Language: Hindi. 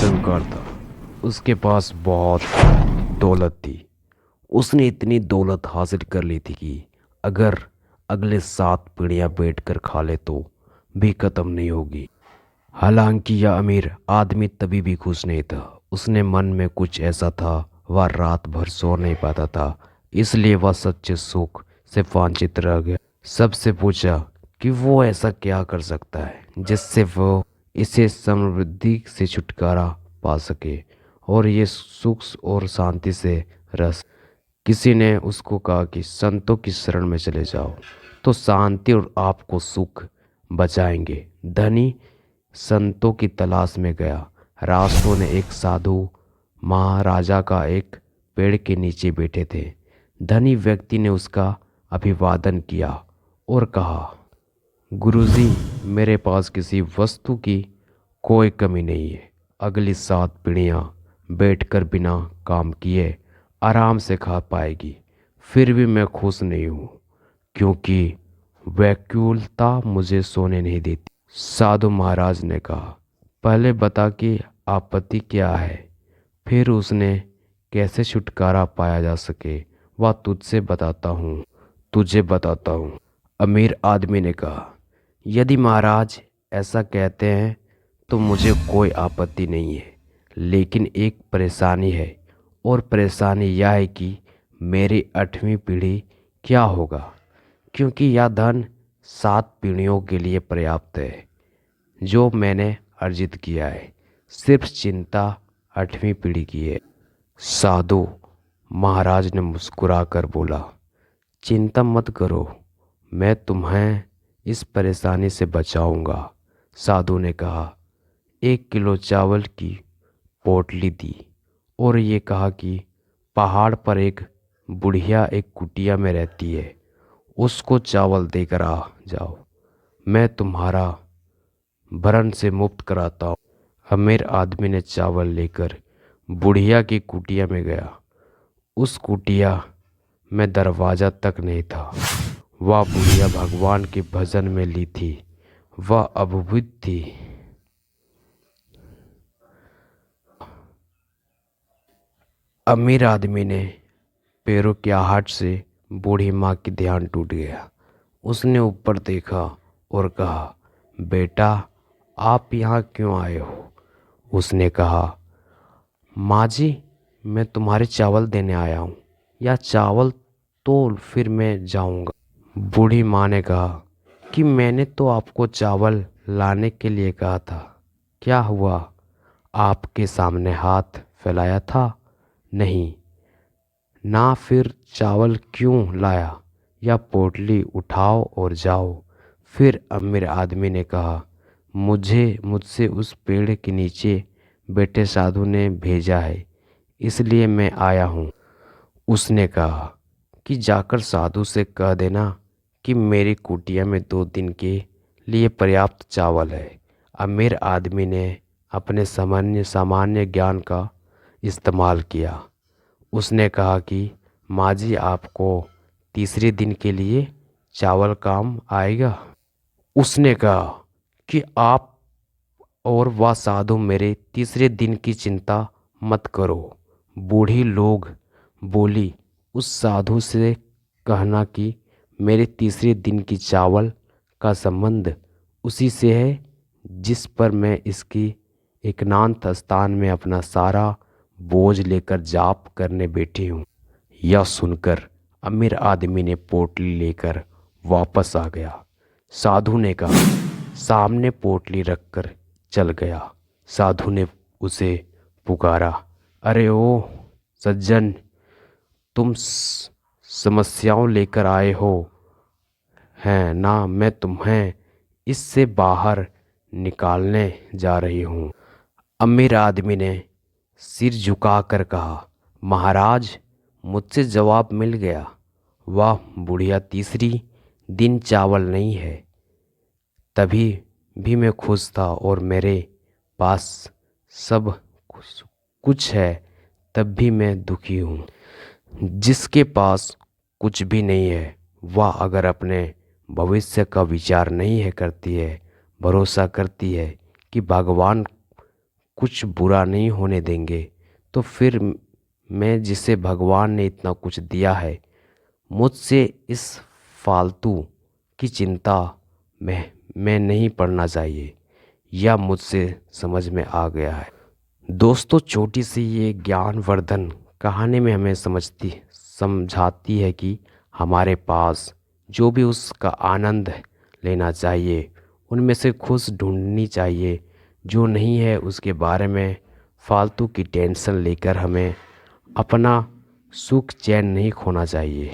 शंकर था। उसके पास बहुत दौलत थी। उसने इतनी दौलत हासिल कर ली थी कि अगर अगले 7 पीढ़ियां बैठकर खा ले तो भी ख़त्म नहीं होगी। हालांकि यह अमीर आदमी तभी भी खुश नहीं था। उसने मन में कुछ ऐसा था, वह रात भर सो नहीं पाता था। इसलिए वह सच्चे सुख से वंचित रह गया। सबसे पूछा कि वो ऐसा क्या कर सकता है जिससे वो इसे समृद्धि से छुटकारा पा सके और ये सुख और शांति से रह सके। किसी ने उसको कहा कि संतों की शरण में चले जाओ तो शांति और आपको सुख बचाएंगे। धनी संतों की तलाश में गया। रास्तों ने एक साधु महाराजा का एक पेड़ के नीचे बैठे थे। धनी व्यक्ति ने उसका अभिवादन किया और कहा, गुरुजी, मेरे पास किसी वस्तु की कोई कमी नहीं है। अगली 7 पीढ़ियां बैठकर बिना काम किए आराम से खा पाएगी। फिर भी मैं खुश नहीं हूँ क्योंकि व्याकुलता मुझे सोने नहीं देती। साधु महाराज ने कहा, पहले बता कि आपत्ति क्या है, फिर उसने कैसे छुटकारा पाया जा सके वह तुझे बताता हूँ। अमीर आदमी ने कहा, यदि महाराज ऐसा कहते हैं तो मुझे कोई आपत्ति नहीं है, लेकिन एक परेशानी है। और परेशानी यह है कि मेरी 8वीं पीढ़ी क्या होगा, क्योंकि यह धन 7 पीढ़ियों के लिए पर्याप्त है जो मैंने अर्जित किया है। सिर्फ चिंता 8वीं पीढ़ी की है। साधु महाराज ने मुस्कुराकर बोला, चिंता मत करो, मैं तुम्हें इस परेशानी से बचाऊंगा। साधु ने कहा, 1 किलो चावल की पोटली दी और ये कहा कि पहाड़ पर एक बुढ़िया एक कुटिया में रहती है, उसको चावल देकर आ जाओ, मैं तुम्हारा भरण से मुक्त कराता हूँ। अमीर आदमी ने चावल लेकर बुढ़िया की कुटिया में गया। उस कुटिया में दरवाज़ा तक नहीं था। वह बुढ़िया भगवान के भजन में ली थी। वह अद्भुत थी। अमीर आदमी ने पैरों की आहट से बूढ़ी माँ की ध्यान टूट गया। उसने ऊपर देखा और कहा, बेटा, आप यहाँ क्यों आए हो? उसने कहा, माँ जी, मैं तुम्हारे चावल देने आया हूँ। या चावल तो फिर मैं जाऊँगा। बूढ़ी माँ ने कहा कि मैंने तो आपको चावल लाने के लिए कहा था। क्या हुआ? आपके सामने हाथ फैलाया था? नहीं ना, फिर चावल क्यों लाया? या पोटली उठाओ और जाओ। फिर अमीर आदमी ने कहा, मुझसे उस पेड़ के नीचे बैठे साधु ने भेजा है, इसलिए मैं आया हूँ। उसने कहा कि जाकर साधु से कह देना कि मेरी कुटिया में 2 दिन के लिए पर्याप्त चावल है। अमीर आदमी ने अपने सामान्य ज्ञान का इस्तेमाल किया। उसने कहा कि माँ जी, आपको तीसरे दिन के लिए चावल काम आएगा। उसने कहा कि आप और वह साधु मेरे तीसरे दिन की चिंता मत करो। बूढ़ी लोग बोली, उस साधु से कहना कि मेरे तीसरे दिन की चावल का संबंध उसी से है जिस पर मैं इसकी एकांत स्थान में अपना सारा बोझ लेकर जाप करने बैठी हूँ। यह सुनकर अमीर आदमी ने पोटली लेकर वापस आ गया। साधु ने कहा, सामने पोटली रखकर चल गया। साधु ने उसे पुकारा, अरे ओ सज्जन, तुम समस्याओं लेकर आए हो हैं ना? मैं तुम्हें इससे बाहर निकालने जा रही हूँ। अमीर आदमी ने सिर झुकाकर कहा, महाराज, मुझसे जवाब मिल गया। वह बुढ़िया तीसरी दिन चावल नहीं है। तभी भी मैं खुश था और मेरे पास सब कुछ है, तब भी मैं दुखी हूँ। जिसके पास कुछ भी नहीं है, वह अगर अपने भविष्य का विचार नहीं है करती है, भरोसा करती है कि भगवान कुछ बुरा नहीं होने देंगे तो फिर मैं जिसे भगवान ने इतना कुछ दिया है, मुझसे इस फालतू की चिंता में नहीं पड़ना चाहिए। यह मुझसे समझ में आ गया है। दोस्तों, छोटी सी ये ज्ञानवर्धन कहानी में हमें समझाती है कि हमारे पास जो भी उसका आनंद लेना चाहिए, उनमें से खुश ढूंढनी चाहिए। जो नहीं है उसके बारे में फालतू की टेंशन लेकर हमें अपना सुख चैन नहीं खोना चाहिए।